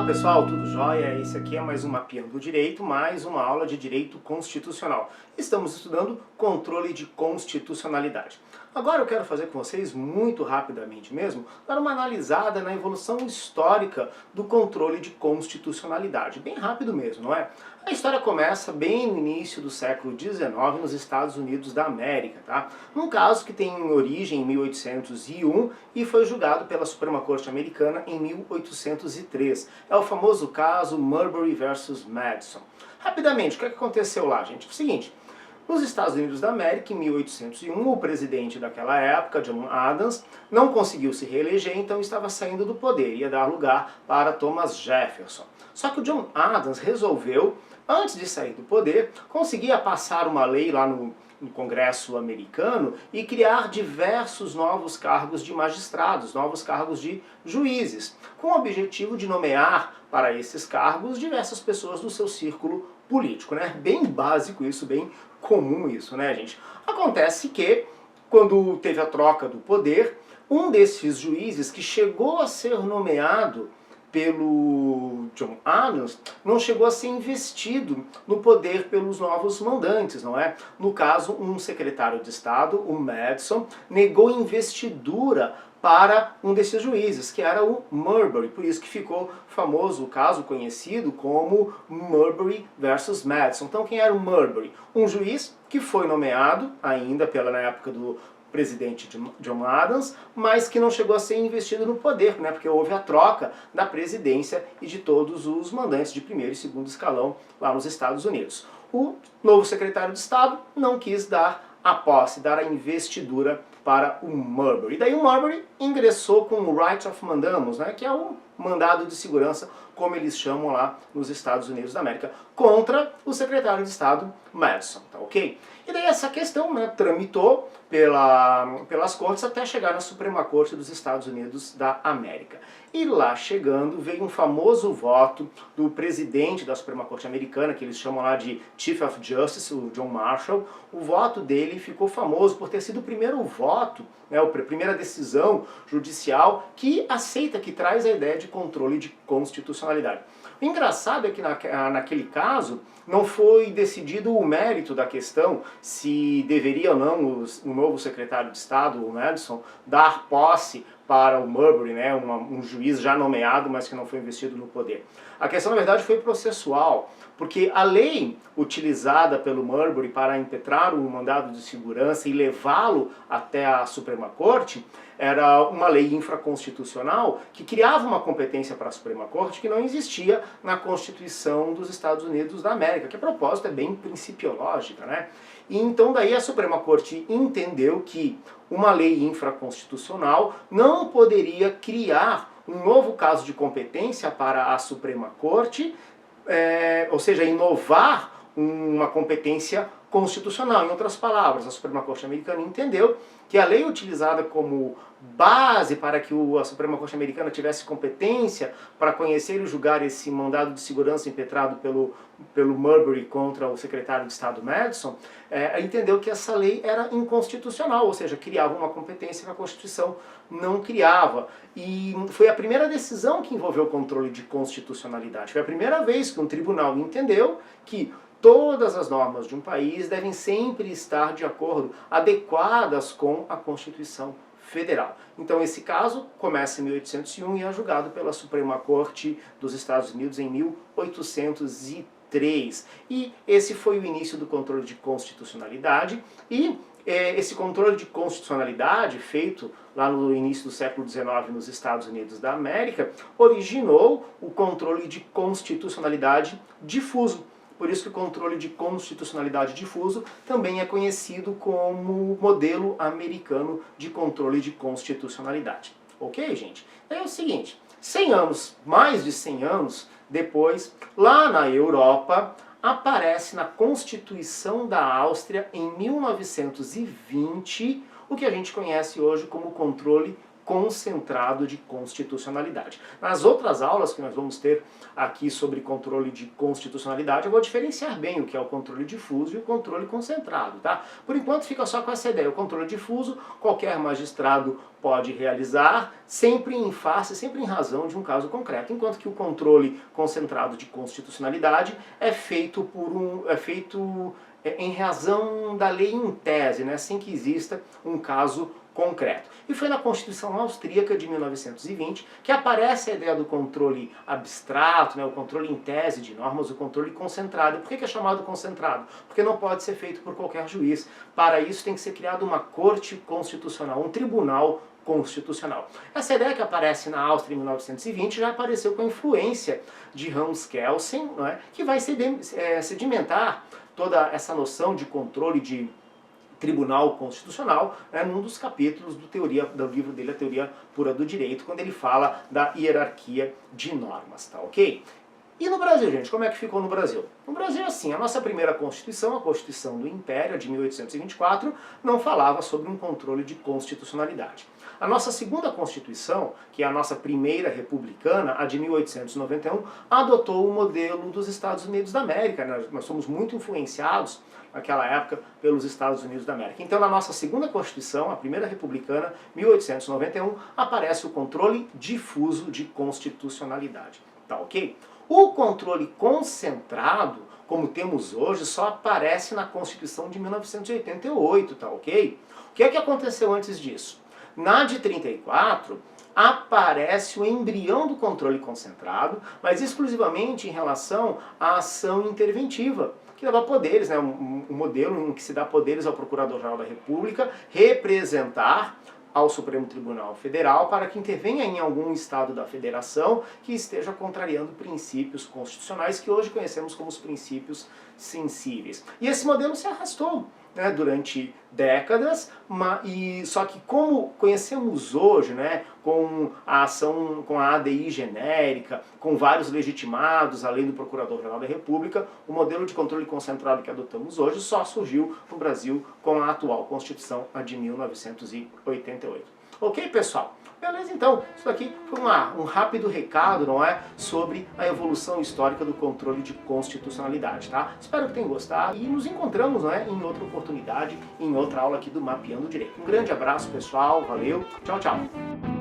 Olá pessoal, tudo jóia? Esse aqui é mais um Mapeando do Direito, mais uma aula de Direito Constitucional. Estamos estudando controle de constitucionalidade. Agora eu quero fazer com vocês, muito rapidamente mesmo, dar uma analisada na evolução histórica do controle de constitucionalidade. Bem rápido mesmo, não é? A história começa bem no início do século XIX nos Estados Unidos da América, tá? Num caso que tem origem em 1801 e foi julgado pela Suprema Corte Americana em 1803. É o famoso caso Marbury versus Madison. Rapidamente, o que aconteceu lá, gente? É o seguinte. Nos Estados Unidos da América, em 1801, o presidente daquela época, John Adams, não conseguiu se reeleger, então estava saindo do poder, ia dar lugar para Thomas Jefferson. Só que o John Adams resolveu, antes de sair do poder, conseguia passar uma lei lá no Congresso americano e criar diversos novos cargos de magistrados, novos cargos de juízes, com o objetivo de nomear para esses cargos diversas pessoas do seu círculo político, né? Bem básico isso, bem comum isso, né, gente? Acontece que, quando teve a troca do poder, um desses juízes que chegou a ser nomeado pelo John Adams, não chegou a ser investido no poder pelos novos mandantes, não é? No caso, um secretário de Estado, o Madison, negou investidura para um desses juízes, que era o Marbury, por isso que ficou famoso o caso conhecido como Marbury versus Madison. Então quem era o Marbury? Um juiz que foi nomeado ainda na época do presidente John Adams, mas que não chegou a ser investido no poder, né, porque houve a troca da presidência e de todos os mandantes de primeiro e segundo escalão lá nos Estados Unidos. O novo secretário de Estado não quis dar a posse, dar a investidura para o Marbury. E daí o Marbury ingressou com o Right of Mandamus, né, que é o mandado de segurança, como eles chamam lá nos Estados Unidos da América, contra o secretário de Estado Madison, tá ok? E daí essa questão, né, tramitou pelas cortes até chegar na Suprema Corte dos Estados Unidos da América. E lá chegando veio um famoso voto do presidente da Suprema Corte Americana, que eles chamam lá de Chief of Justice, o John Marshall. O voto dele ficou famoso por ter sido o primeiro voto, né, a primeira decisão judicial que aceita, que traz a ideia de controle de constitucionalidade. O engraçado é que naquele caso não foi decidido o mérito da questão, se deveria ou não o novo secretário de Estado, o Madison, dar posse para o Marbury, né, um juiz já nomeado, mas que não foi investido no poder. A questão, na verdade, foi processual, porque a lei utilizada pelo Marbury para impetrar um mandado de segurança e levá-lo até a Suprema Corte era uma lei infraconstitucional que criava uma competência para a Suprema Corte que não existia na Constituição dos Estados Unidos da América, que a propósito é bem principiológica, né? E então daí a Suprema Corte entendeu que uma lei infraconstitucional não poderia criar um novo caso de competência para a Suprema Corte, ou seja, inovar uma competência constitucional. Em outras palavras, a Suprema Corte Americana entendeu que a lei utilizada como base para que a Suprema Corte Americana tivesse competência para conhecer e julgar esse mandado de segurança impetrado pelo Marbury contra o secretário de Estado Madison, entendeu que essa lei era inconstitucional, ou seja, criava uma competência que a Constituição não criava. E foi a primeira decisão que envolveu o controle de constitucionalidade. Foi a primeira vez que um tribunal entendeu que todas as normas de um país devem sempre estar de acordo, adequadas com a Constituição Federal. Então esse caso começa em 1801 e é julgado pela Suprema Corte dos Estados Unidos em 1803. E esse foi o início do controle de constitucionalidade e esse controle de constitucionalidade, feito lá no início do século XIX nos Estados Unidos da América, originou o controle de constitucionalidade difuso. Por isso que o controle de constitucionalidade difuso também é conhecido como modelo americano de controle de constitucionalidade. Ok, gente? É o seguinte, 100 anos, mais de 100 anos depois, lá na Europa, aparece na Constituição da Áustria, em 1920, o que a gente conhece hoje como controle concentrado de constitucionalidade. Nas outras aulas que nós vamos ter aqui sobre controle de constitucionalidade, eu vou diferenciar bem o que é o controle difuso e o controle concentrado, tá? Por enquanto fica só com essa ideia. O controle difuso, qualquer magistrado pode realizar, sempre em face, sempre em razão de um caso concreto, enquanto que o controle concentrado de constitucionalidade é feito em razão da lei em tese, né, sem que exista um caso concreto. E foi na Constituição Austríaca de 1920 que aparece a ideia do controle abstrato, né, o controle em tese de normas, o controle concentrado. Por que é chamado concentrado? Porque não pode ser feito por qualquer juiz. Para isso tem que ser criada uma corte constitucional, um tribunal constitucional. Essa ideia que aparece na Áustria em 1920 já apareceu com a influência de Hans Kelsen, não é, que vai sedimentar toda essa noção de controle de Tribunal Constitucional, né, num dos capítulos do livro dele, A Teoria Pura do Direito, quando ele fala da hierarquia de normas, tá ok? E no Brasil, gente, como é que ficou no Brasil? No Brasil, assim, a nossa primeira Constituição, a Constituição do Império, de 1824, não falava sobre um controle de constitucionalidade. A nossa segunda Constituição, que é a nossa primeira republicana, a de 1891, adotou o modelo dos Estados Unidos da América, né? Nós somos muito influenciados naquela época pelos Estados Unidos da América. Então, na nossa segunda Constituição, a primeira republicana, 1891, aparece o controle difuso de constitucionalidade. Tá ok? O controle concentrado, como temos hoje, só aparece na Constituição de 1988, tá ok? O que é que aconteceu antes disso? Na de 34, aparece o embrião do controle concentrado, mas exclusivamente em relação à ação interventiva, que dava poderes, né, um modelo em que se dá poderes ao Procurador-Geral da República representar ao Supremo Tribunal Federal para que intervenha em algum estado da federação que esteja contrariando princípios constitucionais que hoje conhecemos como os princípios sensíveis. E esse modelo se arrastou, né, durante décadas, só que como conhecemos hoje, né, com a ação, com a ADI genérica, com vários legitimados, além do Procurador-Geral da República, o modelo de controle concentrado que adotamos hoje só surgiu no Brasil com a atual Constituição, a de 1988. Ok, pessoal? Beleza, então, isso aqui foi um rápido recado, não é, sobre a evolução histórica do controle de constitucionalidade, tá? Espero que tenham gostado e nos encontramos, não é, em outra oportunidade, em outra aula aqui do Mapeando Direito. Um grande abraço, pessoal, valeu, tchau, tchau!